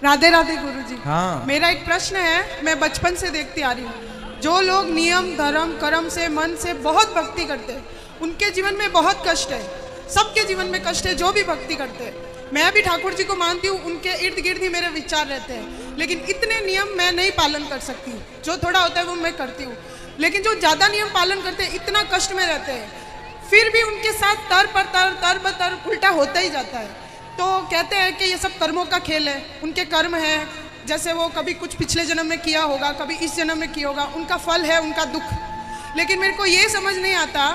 राधे राधे गुरुजी। हाँ। मेरा एक प्रश्न है, मैं बचपन से देखती आ रही हूँ, जो लोग नियम धर्म कर्म से मन से बहुत भक्ति करते हैं उनके जीवन में बहुत कष्ट है। सबके जीवन में कष्ट है जो भी भक्ति करते हैं। मैं भी ठाकुर जी को मानती हूँ, उनके इर्द गिर्द ही मेरे विचार रहते हैं, लेकिन इतने नियम मैं नहीं पालन कर सकती। जो थोड़ा होता है वो मैं करती हूँ, लेकिन जो ज़्यादा नियम पालन करते हैं इतना कष्ट में रहते हैं, फिर भी उनके साथ तर पर तर ब तर उल्टा होता ही जाता है। तो कहते हैं कि ये सब कर्मों का खेल है, उनके कर्म है, जैसे वो कभी कुछ पिछले जन्म में किया होगा, कभी इस जन्म में किया होगा, उनका फल है, उनका दुख। लेकिन मेरे को ये समझ नहीं आता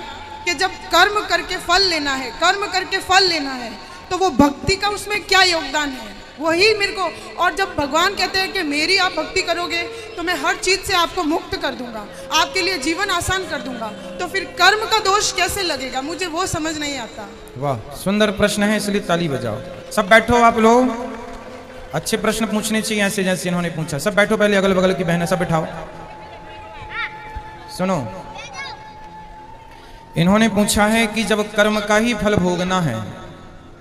कि जब कर्म करके फल लेना है, कर्म करके फल लेना है, तो वो भक्ति का उसमें क्या योगदान है, वही मेरे को। और जब भगवान कहते हैं कि मेरी आप भक्ति करोगे तो मैं हर चीज़ से आपको मुक्त कर दूंगा, आपके लिए जीवन आसान कर दूंगा, तो फिर कर्म का दोष कैसे लगेगा, मुझे वो समझ नहीं आता। वाह, सुंदर प्रश्न है, इसलिए ताली बजाओ। सब बैठो आप लोग, अच्छे प्रश्न पूछने चाहिए ऐसे जैसे इन्होंने पूछा। सब बैठो, पहले अगल बगल की बहनें सब बैठाओ। सुनो, इन्होंने पूछा है कि जब कर्म का ही फल भोगना है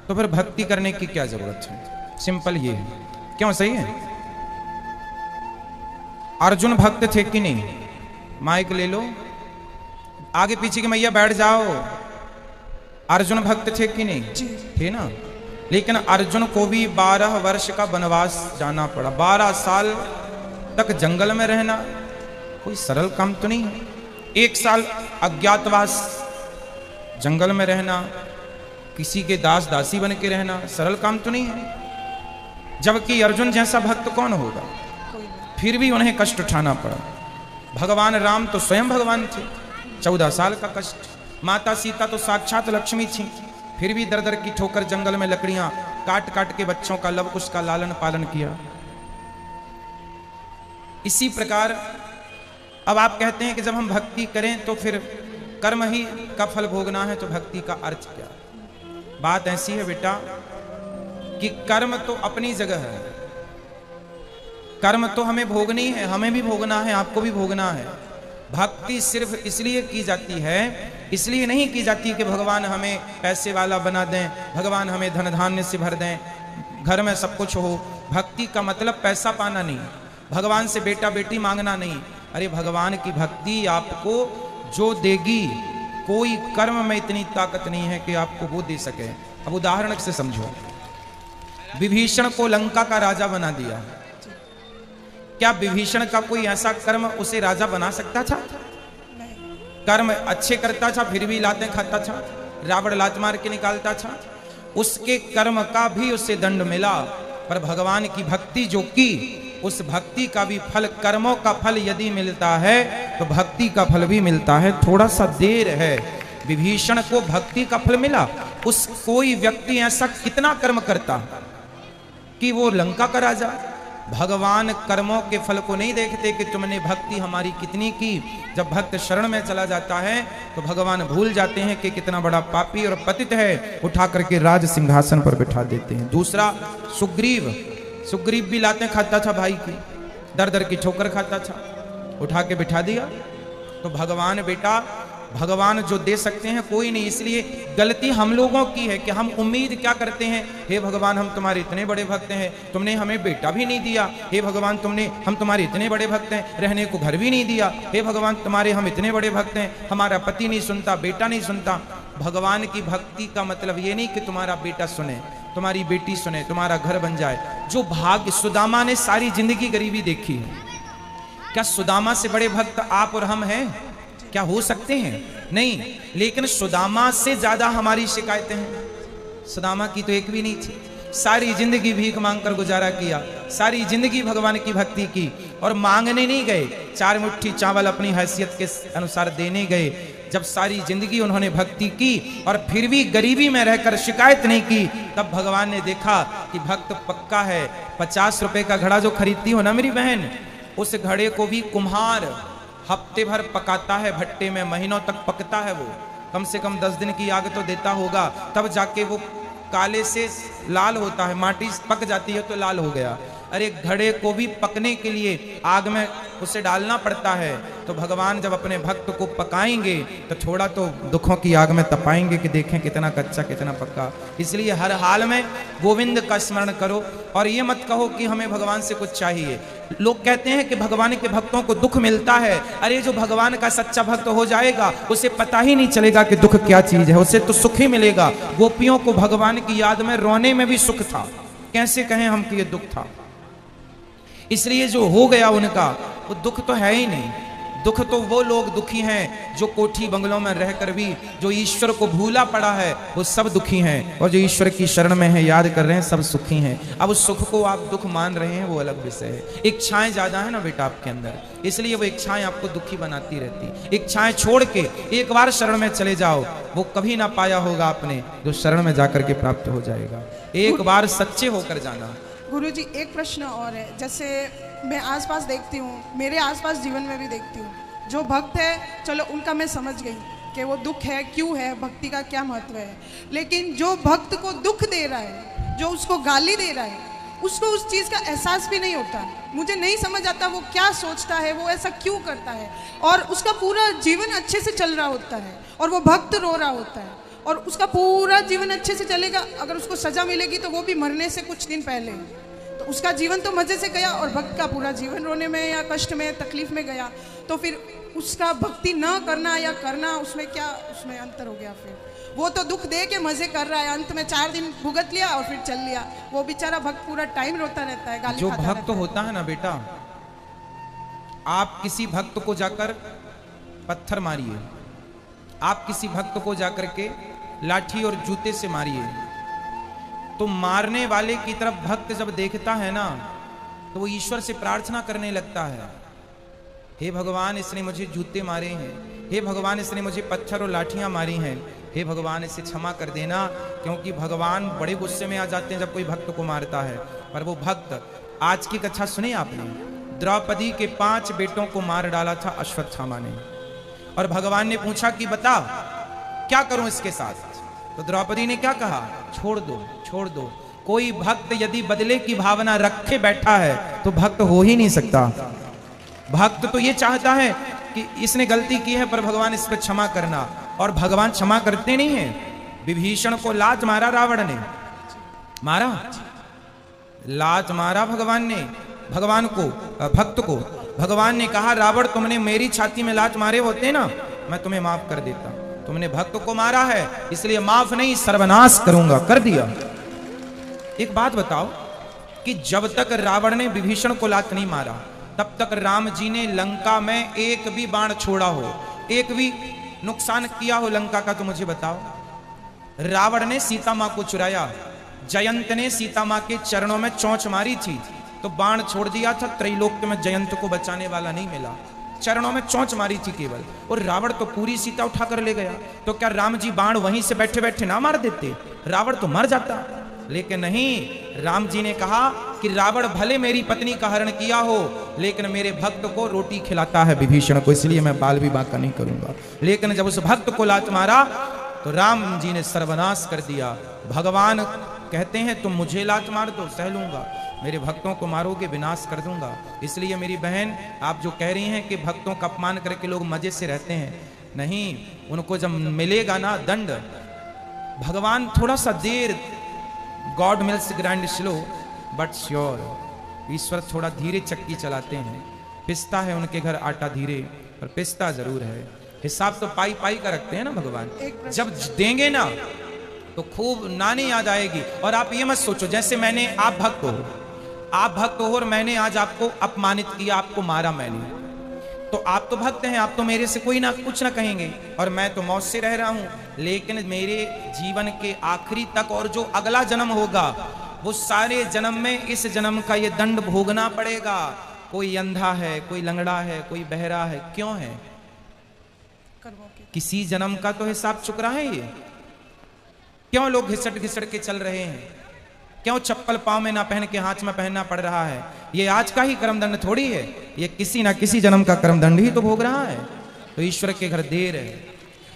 तो फिर भक्ति करने की क्या जरूरत है। सिंपल ये है, क्यों? सही है। अर्जुन भक्त थे कि नहीं? माइक ले लो, आगे पीछे की मैया बैठ जाओ। अर्जुन भक्त थे कि नहीं? थे ना। लेकिन अर्जुन को भी 12 वर्ष का वनवास जाना पड़ा। 12 साल तक जंगल में रहना कोई सरल काम तो नहीं है। 1 साल अज्ञातवास जंगल में रहना, किसी के दास दासी बन के रहना सरल काम तो नहीं है। जबकि अर्जुन जैसा भक्त कौन होगा? फिर भी उन्हें कष्ट उठाना पड़ा। भगवान राम तो स्वयं भगवान थे, 14 साल का कष्ट। माता सीता तो साक्षात लक्ष्मी थी, फिर भी दर दर की ठोकर जंगल में लकड़ियां काट काट के बच्चों का लव कुश का लालन पालन किया। इसी प्रकार अब आप कहते हैं कि जब हम भक्ति करें तो फिर कर्म ही का फल भोगना है, तो भक्ति का अर्थ क्या? बात ऐसी है बेटा कि कर्म तो अपनी जगह है, कर्म तो हमें भोगनी है, हमें भी भोगना है, आपको भी भोगना है। भक्ति सिर्फ इसलिए की जाती है, इसलिए नहीं की जाती कि भगवान हमें पैसे वाला बना दें, भगवान हमें धन धान्य से भर दें, घर में सब कुछ हो। भक्ति का मतलब पैसा पाना नहीं, भगवान से बेटा बेटी मांगना नहीं। अरे भगवान की भक्ति आपको जो देगी, कोई कर्म में इतनी ताकत नहीं है कि आपको वो दे सके। अब उदाहरण से समझो, विभीषण को लंका का राजा बना दिया, क्या विभीषण का कोई ऐसा कर्म उसे राजा बना सकता था? कर्म अच्छे करता था फिर भी लातें खाता था, रावण लात मार के निकालता था, उसके कर्म का भी उसे दंड मिला। पर भगवान की भक्ति जो की, उस भक्ति का भी फल, कर्मों का फल यदि मिलता है तो भक्ति का फल भी मिलता है। थोड़ा सा देर है। विभीषण को भक्ति का फल मिला। उस कोई व्यक्ति ऐसा कितना कर्म करता कि वो लंका का राजा। भगवान कर्मों के फल को नहीं देखते कि तुमने भक्ति हमारी कितनी की। जब भक्त शरण में चला जाता है तो भगवान भूल जाते हैं कि कितना बड़ा पापी और पतित है, उठा करके राज सिंहासन पर बिठा देते हैं। दूसरा सुग्रीव, सुग्रीव भी लातें खाता था भाई की, दर दर की ठोकर खाता था, उठा के बिठा दिया। तो भगवान बेटा, भगवान जो दे सकते हैं कोई नहीं। इसलिए गलती हम लोगों की है कि हम उम्मीद क्या करते हैं, हे भगवान हम तुम्हारे इतने बड़े भक्त हैं, तुमने हमें बेटा भी नहीं दिया। हे भगवान हम तुम्हारे इतने बड़े भक्त हैं, रहने को घर भी नहीं दिया। हे भगवान तुम्हारे हम इतने बड़े भक्त हैं, हमारा पति नहीं सुनता, बेटा नहीं सुनता। भगवान की भक्ति का मतलब ये नहीं कि तुम्हारा बेटा सुने, तुम्हारी बेटी सुने, तुम्हारा घर बन जाए। जो भाग्य, सुदामा ने सारी जिंदगी गरीबी देखी है, क्या सुदामा से बड़े भक्त आप और हम हैं? क्या हो सकते हैं? नहीं। लेकिन सुदामा से ज्यादा हमारी शिकायतें हैं। सुदामा की तो एक भी नहीं थी, सारी जिंदगी भीख मांगकर गुजारा किया, सारी जिंदगी भगवान की भक्ति की, और मांगने नहीं गए, 4 मुट्ठी चावल अपनी हैसियत के अनुसार देने गए। जब सारी जिंदगी उन्होंने भक्ति की और फिर भी गरीबी में रहकर शिकायत नहीं की, तब भगवान ने देखा कि भक्त पक्का है। 50 रुपए का घड़ा जो खरीदती हो ना मेरी बहन, उस घड़े को भी कुम्हार हफ्ते भर पकाता है भट्टे में, महीनों तक पकता है वो, कम से कम 10 दिन की आग तो देता होगा, तब जाके वो काले से लाल होता है। माटी पक जाती है तो लाल हो गया, अरे घड़े को भी पकने के लिए आग में उसे डालना पड़ता है। तो भगवान जब अपने भक्त को पकाएंगे तो थोड़ा तो दुखों की आग में तपाएंगे कि देखें कितना कच्चा कितना पक्का। इसलिए हर हाल में गोविंद का स्मरण करो और ये मत कहो कि हमें भगवान से कुछ चाहिए। लोग कहते हैं कि भगवान के भक्तों को दुख मिलता है। अरे जो भगवान का सच्चा भक्त हो जाएगा उसे पता ही नहीं चलेगा कि दुख क्या चीज है, उसे तो सुख ही मिलेगा। गोपियों को भगवान की याद में रोने में भी सुख था, कैसे कहें हम कि ये दुख था। इसलिए जो हो गया उनका वो दुख तो है ही नहीं। दुख तो वो लोग दुखी हैं जो कोठी बंगलों में रहकर भी जो ईश्वर को भूला पड़ा है वो सब दुखी हैं, और जो ईश्वर की शरण में है याद कर रहे हैं सब सुखी हैं। अब उस सुख को आप दुख मान रहे हैं वो अलग विषय है। इच्छाएं ज्यादा है ना बेटा आपके अंदर, इसलिए वो इच्छाएं आपको दुखी बनाती रहती। इच्छाएं छोड़ के एक बार शरण में चले जाओ, वो कभी ना पाया होगा आपने जो शरण में जाकर के प्राप्त हो जाएगा। एक बार सच्चे होकर जाना। गुरुजी एक प्रश्न और है, जैसे मैं आसपास देखती हूँ, मेरे आसपास जीवन में भी देखती हूँ, जो भक्त है चलो उनका मैं समझ गई कि वो दुख है क्यों है, भक्ति का क्या महत्व है। लेकिन जो भक्त को दुख दे रहा है, जो उसको गाली दे रहा है, उसको उस चीज़ का एहसास भी नहीं होता। मुझे नहीं समझ आता वो क्या सोचता है, वो ऐसा क्यों करता है। और उसका पूरा जीवन अच्छे से चल रहा होता है और वो भक्त रो रहा होता है, और उसका पूरा जीवन अच्छे से चलेगा। अगर उसको सजा मिलेगी तो वो भी मरने से कुछ दिन पहले, तो उसका जीवन तो मजे से गया और भक्त का पूरा जीवन रोने में या कष्ट में तकलीफ में गया। तो फिर उसका भक्ति न करना या करना, उसमें क्या उसमें अंतर हो गया। फिर वो तो दुख दे के मजे कर रहा है, अंत में 4 दिन भुगत लिया और फिर चल लिया। वो बेचारा भक्त पूरा टाइम रोता रहता है, गाली जो खाता भक्त होता है ना बेटा, आप किसी भक्त को जाकर पत्थर मारिए, आप किसी भक्त को जाकर के लाठी और जूते से मारिए, तो मारने वाले की तरफ भक्त जब देखता है ना तो वो ईश्वर से प्रार्थना करने लगता है, हे भगवान इसने मुझे जूते मारे हैं, हे भगवान इसने मुझे पत्थर और लाठियां मारी हैं, हे भगवान इसे क्षमा कर देना। क्योंकि भगवान बड़े गुस्से में आ जाते हैं जब कोई भक्त को मारता है। पर वो भक्त, आज की कथा सुनी आपने, द्रौपदी के 5 बेटों को मार डाला था अश्वत्थामा ने, और भगवान ने पूछा कि बता क्या करूं इसके साथ। तो द्रौपदी ने क्या कहा, छोड़ दो छोड़ दो। कोई भक्त यदि बदले की भावना रखे बैठा है तो भक्त हो ही नहीं सकता। भक्त तो ये चाहता है कि इसने गलती की है पर भगवान इस पर क्षमा करना, और भगवान क्षमा करते नहीं है। विभीषण को लात मारा रावण ने, मारा लात मारा भगवान ने, भगवान को भक्त को भगवान ने कहा रावण तुमने मेरी छाती में लात मारे होते ना मैं तुम्हें माफ कर देता, तुमने भक्त को मारा है इसलिए माफ नहीं सर्वनाश करूंगा, कर दिया। एक बात बताओ कि जब तक रावण ने विभीषण को लात नहीं मारा तब तक राम जी ने लंका में एक भी बाण छोड़ा हो, एक भी नुकसान किया हो लंका का, तो मुझे बताओ। रावण ने सीता मां को चुराया, जयंत ने सीता मां के चरणों में चोंच मारी थी तो बाण छोड़ दिया था, त्रैलोक्य में जयंत को बचाने वाला नहीं मिला, चरणों में चोंच मारी थी केवल, और रावण तो पूरी सीता उठाकर ले गया। तो क्या राम जी बाण वहीं से बैठे बैठे ना मार देते, रावण तो मर जाता। लेकिन नहीं, राम जी ने कहा कि रावण भले मेरी पत्नी का हरण किया हो लेकिन मेरे भक्त को रोटी खिलाता है विभीषण को, इसलिए मैं बाल विवाह का नहीं करूंगा। लेकिन जब उस भक्त को लात मारा तो राम जी ने सर्वनाश कर दिया। भगवान कहते हैं तुम मुझे लात मार दो सह लूंगा, मेरे भक्तों को मारोगे विनाश कर दूंगा। इसलिए मेरी बहन आप जो कह रही हैं कि भक्तों का अपमान करके लोग मजे से रहते हैं, नहीं, उनको जब मिलेगा ना दंड, भगवान थोड़ा सा देर, God mills grand slow but sure, ईश्वर थोड़ा धीरे चक्की चलाते हैं, पिसता है उनके घर आटा धीरे पर पिसता जरूर है। हिसाब तो पाई पाई का रखते हैं ना भगवान, जब देंगे ना तो खूब नानी याद आएगी। और आप ये मत सोचो जैसे मैंने, आप भक्त हो, आप भक्त हो और मैंने आज आपको अपमानित किया, आपको मारा मैंने, तो आप तो भक्त हैं, आप तो मेरे से कोई ना कुछ ना कहेंगे और मैं तो मौज से रह रहा हूं। लेकिन मेरे जीवन के आखिरी तक और जो अगला जन्म होगा वो सारे जन्म में इस जन्म का ये दंड भोगना पड़ेगा। कोई अंधा है, कोई लंगड़ा है, कोई बहरा है, क्यों है? किसी जन्म का तो हिसाब चुक रहा है ये। क्यों लोग घिसट घिसट के चल रहे हैं? क्यों चप्पल पांव में ना पहन के हाथ में पहनना पड़ रहा है? ये आज का ही कर्मदंड थोड़ी है, ये किसी ना किसी जन्म का कर्मदंड ही तो भोग रहा है। तो ईश्वर के घर देर है,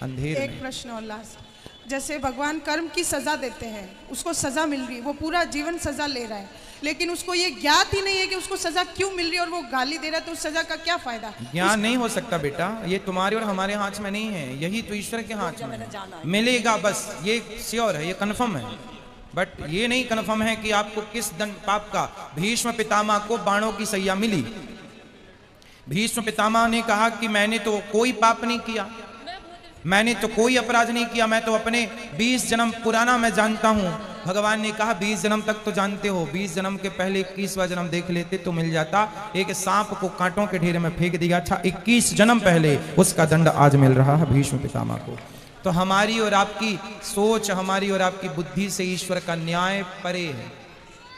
अंधेर एक प्रश्न और लास्ट, जैसे भगवान कर्म की सजा देते हैं, उसको सजा मिल रही, वो पूरा जीवन सजा ले रहा है, लेकिन उसको ये ज्ञात ही नहीं है कि उसको सजा क्यों मिल रही है और वो गाली दे रहा है, तो उस सजा का क्या फायदा। ज्ञान नहीं हो सकता बेटा, ये तुम्हारे और हमारे हाथ में नहीं है, यही तो ईश्वर के हाथ में है। मिलेगा बस, ये श्योर है, ये कन्फर्म है, बट ये नहीं कन्फर्म है कि आपको किस दंड पाप का। भीष्म पितामह को बाणों की सैया मिली। भीष्म पितामह ने कहा कि मैंने तो कोई पाप नहीं किया, मैंने तो कोई अपराध नहीं किया, मैं तो अपने 20 जन्म पुराना मैं जानता हूं। भगवान ने कहा 20 जन्म तक तो जानते हो, 20 जन्म के पहले 21वां जन्म देख लेते तो मिल जाता। एक सांप को कांटों के ढेर में फेंक दिया था 21 जन्म पहले, उसका दंड आज मिल रहा है भीष्म पितामह को। तो हमारी और आपकी सोच, हमारी और आपकी बुद्धि से ईश्वर का न्याय परे है।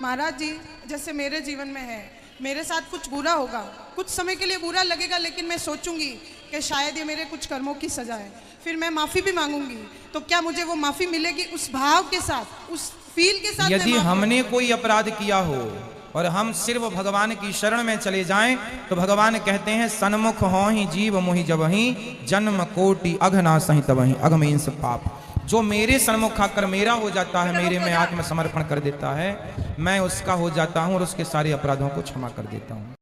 महाराज जी, जैसे मेरे जीवन में है, मेरे साथ कुछ बुरा होगा, कुछ समय के लिए बुरा लगेगा, लेकिन मैं सोचूंगी कि शायद ये मेरे कुछ कर्मों की सजा है, फिर मैं माफी भी मांगूंगी, तो क्या मुझे वो माफी मिलेगी उस भाव के साथ, उस फील के साथ? यदि हमने कोई अपराध किया हो और हम सिर्फ भगवान की शरण में चले जाएं, तो भगवान कहते हैं सन्मुख हो ही जीव मोहि जबहि, जन्म कोटि अघना सहि तबहि अघमेंस पाप। जो मेरे सन्मुख आकर मेरा हो जाता है, मेरे में आत्मसमर्पण कर देता है, मैं उसका हो जाता हूं और उसके सारे अपराधों को क्षमा कर देता हूं।